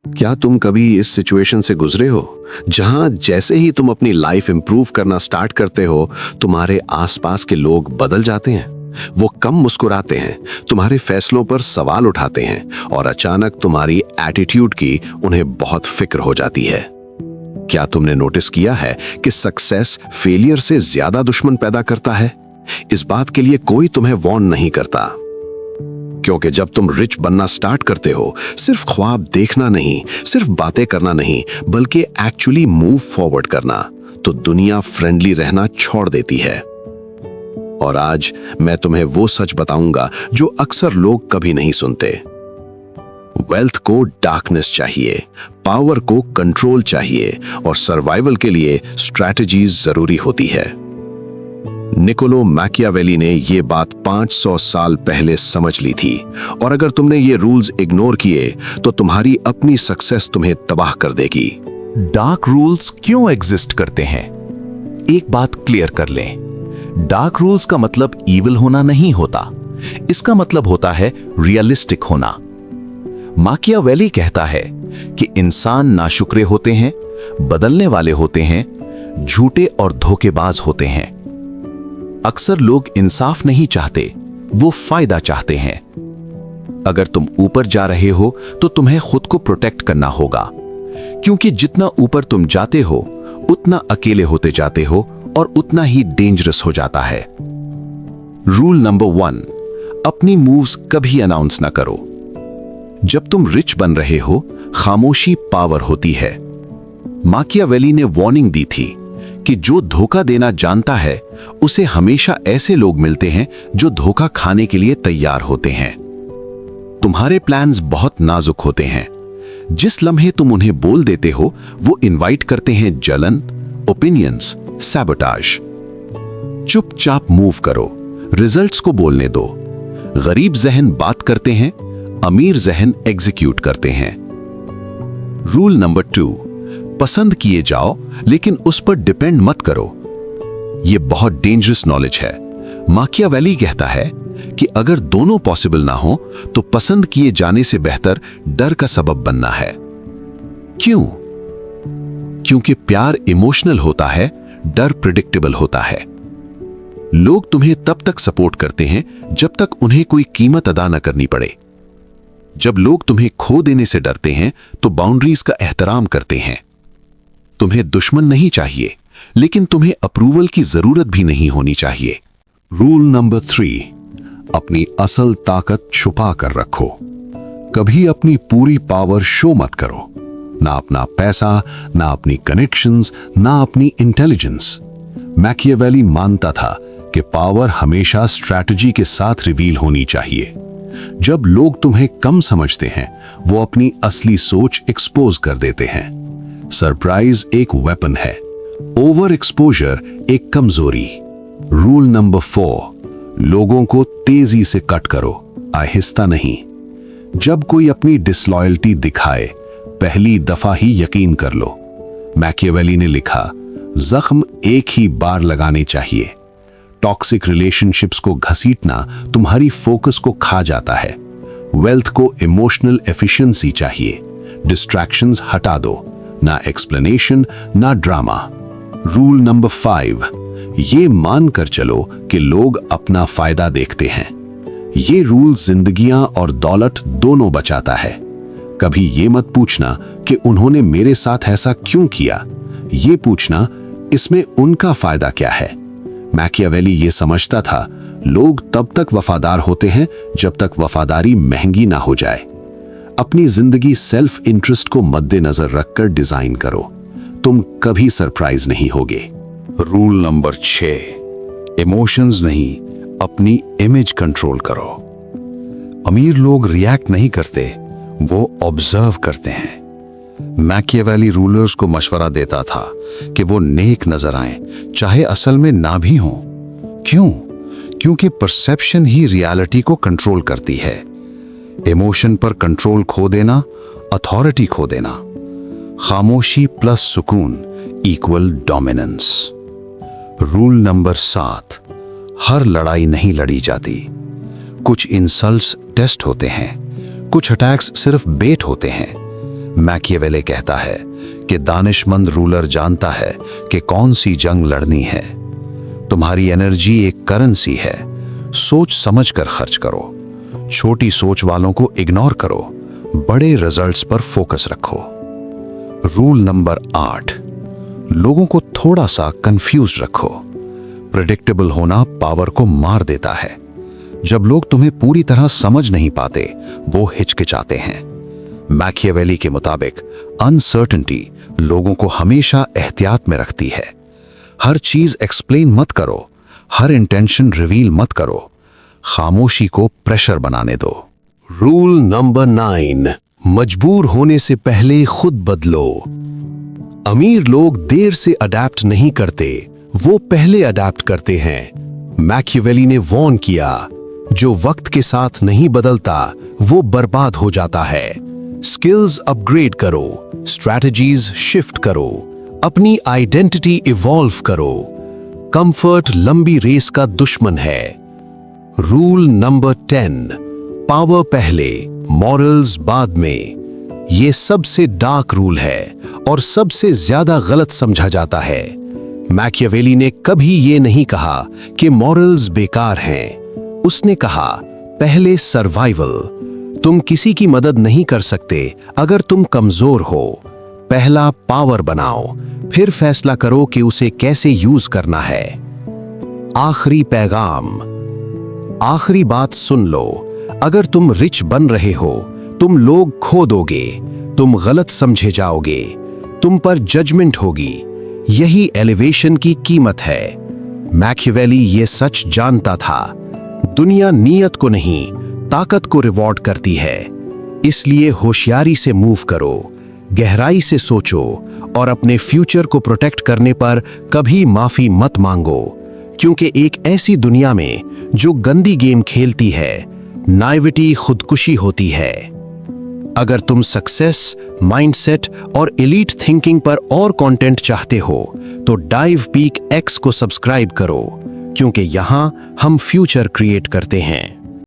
क्या तुम कभी इस सिचुएशन से गुजरे हो जहां जैसे ही तुम अपनी लाइफ इंप्रूव करना स्टार्ट करते हो, तुम्हारे आसपास के लोग बदल जाते हैं। वो कम मुस्कुराते हैं, तुम्हारे फैसलों पर सवाल उठाते हैं और अचानक तुम्हारी एटीट्यूड की उन्हें बहुत फिक्र हो जाती है। क्या तुमने नोटिस किया है कि सक्सेस फेलियर से ज्यादा दुश्मन पैदा करता है? इस बात के लिए कोई तुम्हें वार्न नहीं करता, क्योंकि जब तुम रिच बनना स्टार्ट करते हो, सिर्फ ख्वाब देखना नहीं, सिर्फ बातें करना नहीं, बल्कि एक्चुअली मूव फॉरवर्ड करना, तो दुनिया फ्रेंडली रहना छोड़ देती है। और आज मैं तुम्हें वो सच बताऊंगा जो अक्सर लोग कभी नहीं सुनते। वेल्थ को डार्कनेस चाहिए, पावर को कंट्रोल चाहिए और सर्वाइवल के लिए स्ट्रैटेजीज जरूरी होती है। निकोलो मैकियावेली ने ये बात 500 साल पहले समझ ली थी, और अगर तुमने ये रूल्स इग्नोर किए तो तुम्हारी अपनी सक्सेस तुम्हें तबाह कर देगी। डार्क रूल्स क्यों एग्जिस्ट करते हैं? एक बात क्लियर कर लें, डार्क रूल्स का मतलब इविल होना नहीं होता, इसका मतलब होता है रियलिस्टिक होना। मैकियावेली कहता है कि इंसान नाशुक्रे होते हैं, बदलने वाले होते हैं, झूठे और धोखेबाज होते हैं। अक्सर लोग इंसाफ नहीं चाहते, वो फायदा चाहते हैं। अगर तुम ऊपर जा रहे हो तो तुम्हें खुद को प्रोटेक्ट करना होगा, क्योंकि जितना ऊपर तुम जाते हो उतना अकेले होते जाते हो और उतना ही डेंजरस हो जाता है। रूल नंबर 1, अपनी मूव्स कभी अनाउंस ना करो। जब तुम रिच बन रहे हो, खामोशी पावर होती है। मैकियावेली ने वार्निंग दी थी कि जो धोखा देना जानता है उसे हमेशा ऐसे लोग मिलते हैं जो धोखा खाने के लिए तैयार होते हैं। तुम्हारे प्लान्स बहुत नाजुक होते हैं, जिस लम्हे तुम उन्हें बोल देते हो वो इनवाइट करते हैं जलन, ओपिनियंस, सैबोटाज। चुपचाप मूव करो, रिजल्ट्स को बोलने दो। गरीब जहन बात करते हैं, अमीर जहन एग्जीक्यूट करते हैं। रूल नंबर 2, पसंद किए जाओ लेकिन उस पर डिपेंड मत करो। यह बहुत डेंजरस नॉलेज है। मैकियावेली कहता है कि अगर दोनों पॉसिबल ना हो तो पसंद किए जाने से बेहतर डर का सबब बनना है। क्यों? क्योंकि प्यार इमोशनल होता है, डर प्रिडिक्टेबल होता है। लोग तुम्हें तब तक सपोर्ट करते हैं जब तक उन्हें कोई कीमत अदा न करनी पड़े। जब लोग तुम्हें खो देने से डरते हैं तो बाउंड्रीज का एहतराम करते हैं। तुम्हें दुश्मन नहीं चाहिए, लेकिन तुम्हें अप्रूवल की जरूरत भी नहीं होनी चाहिए। रूल नंबर 3, अपनी असल ताकत छुपा कर रखो। कभी अपनी पूरी पावर शो मत करो, ना अपना पैसा, ना अपनी कनेक्शंस, ना अपनी इंटेलिजेंस। मैकियावेली मानता था कि पावर हमेशा स्ट्रैटेजी के साथ रिवील होनी चाहिए। जब लोग तुम्हें कम समझते हैं, वो अपनी असली सोच एक्सपोज कर देते हैं। सरप्राइज एक वेपन है, ओवर एक्सपोजर एक कमजोरी। रूल नंबर 4, लोगों को तेजी से कट करो, आहिस्ता नहीं। जब कोई अपनी डिसलॉयल्टी दिखाए, पहली दफा ही यकीन कर लो। मैकियावेली ने लिखा, जख्म एक ही बार लगाने चाहिए। टॉक्सिक रिलेशनशिप्स को घसीटना तुम्हारी फोकस को खा जाता है। वेल्थ को इमोशनल एफिशिएंसी चाहिए। डिस्ट्रैक्शंस हटा दो, ना एक्सप्लेनेशन, ना ड्रामा। रूल नंबर 5, ये मान कर चलो कि लोग अपना फायदा देखते हैं। ये रूल जिंदगियां और दौलत दोनों बचाता है। कभी ये मत पूछना कि उन्होंने मेरे साथ ऐसा क्यों किया, ये पूछना इसमें उनका फायदा क्या है। मैकियावेली ये समझता था, लोग तब तक वफादार होते हैं जब तक वफादारी महंगी ना हो जाए। अपनी जिंदगी सेल्फ इंटरेस्ट को मद्देनजर रखकर डिजाइन करो, तुम कभी सरप्राइज नहीं होगे। रूल नंबर 6, इमोशंस नहीं, अपनी इमेज कंट्रोल करो। अमीर लोग रिएक्ट नहीं करते, वो ऑब्जर्व करते हैं। मैकियावेली रूलर्स को मशवरा देता था कि वो नेक नजर आएं, चाहे असल में ना भी हों। क्यों? क्योंकि परसेप्शन ही रियलिटी को कंट्रोल करती है। इमोशन पर कंट्रोल खो देना, अथॉरिटी खो देना। खामोशी प्लस सुकून इक्वल डोमिनेंस। रूल नंबर 7, हर लड़ाई नहीं लड़ी जाती। कुछ इंसल्ट्स टेस्ट होते हैं, कुछ अटैक्स सिर्फ बेट होते हैं। मैकियावेली कहता है कि दानिशमंद रूलर जानता है कि कौन सी जंग लड़नी है। तुम्हारी एनर्जी एक करेंसी है, सोच समझकर खर्च करो। छोटी सोच वालों को इग्नोर करो, बड़े रिजल्ट्स पर फोकस रखो। रूल नंबर 8, लोगों को थोड़ा सा कंफ्यूज रखो। प्रेडिक्टेबल होना पावर को मार देता है। जब लोग तुम्हें पूरी तरह समझ नहीं पाते, वो हिचकिचाते हैं। मैकियावेली के मुताबिक अनसर्टेनिटी लोगों को हमेशा एहतियात में रखती है। हर चीज एक्सप्लेन मत करो, हर इंटेंशन रिवील मत करो, खामोशी को प्रेशर बनाने दो। रूल नंबर 9, मजबूर होने से पहले खुद बदलो। अमीर लोग देर से अडैप्ट नहीं करते, वो पहले अडैप्ट करते हैं। मैकियावेली ने वॉर्न किया, जो वक्त के साथ नहीं बदलता वो बर्बाद हो जाता है। स्किल्स अपग्रेड करो, स्ट्रैटेजीज शिफ्ट करो, अपनी आइडेंटिटी इवॉल्व करो। कंफर्ट लंबी रेस का दुश्मन है। रूल नंबर 10, पावर पहले, मॉरल्स बाद में। ये सबसे डार्क रूल है और सबसे ज्यादा गलत समझा जाता है। मैकियावेली ने कभी ये नहीं कहा कि मॉरल्स बेकार हैं। उसने कहा, पहले सर्वाइवल। तुम किसी की मदद नहीं कर सकते अगर तुम कमजोर हो। पहला पावर बनाओ, फिर फैसला करो कि उसे कैसे यूज करना है। आखिरी पैगाम, आखिरी बात सुन लो। अगर तुम रिच बन रहे हो, तुम लोग खो दोगे, तुम गलत समझे जाओगे, तुम पर जजमेंट होगी। यही एलिवेशन की कीमत है। मैकियावेली ये सच जानता था। दुनिया नियत को नहीं, ताकत को रिवॉर्ड करती है। इसलिए होशियारी से मूव करो, गहराई से सोचो और अपने फ्यूचर को प्रोटेक्ट करने पर कभी माफी मत मांगो, क्योंकि एक ऐसी दुनिया में जो गंदी गेम खेलती है, नाइविटी खुदकुशी होती है। अगर तुम सक्सेस, माइंडसेट और एलीट थिंकिंग पर और कंटेंट चाहते हो तो डाइव पीक एक्स को सब्सक्राइब करो, क्योंकि यहां हम फ्यूचर क्रिएट करते हैं।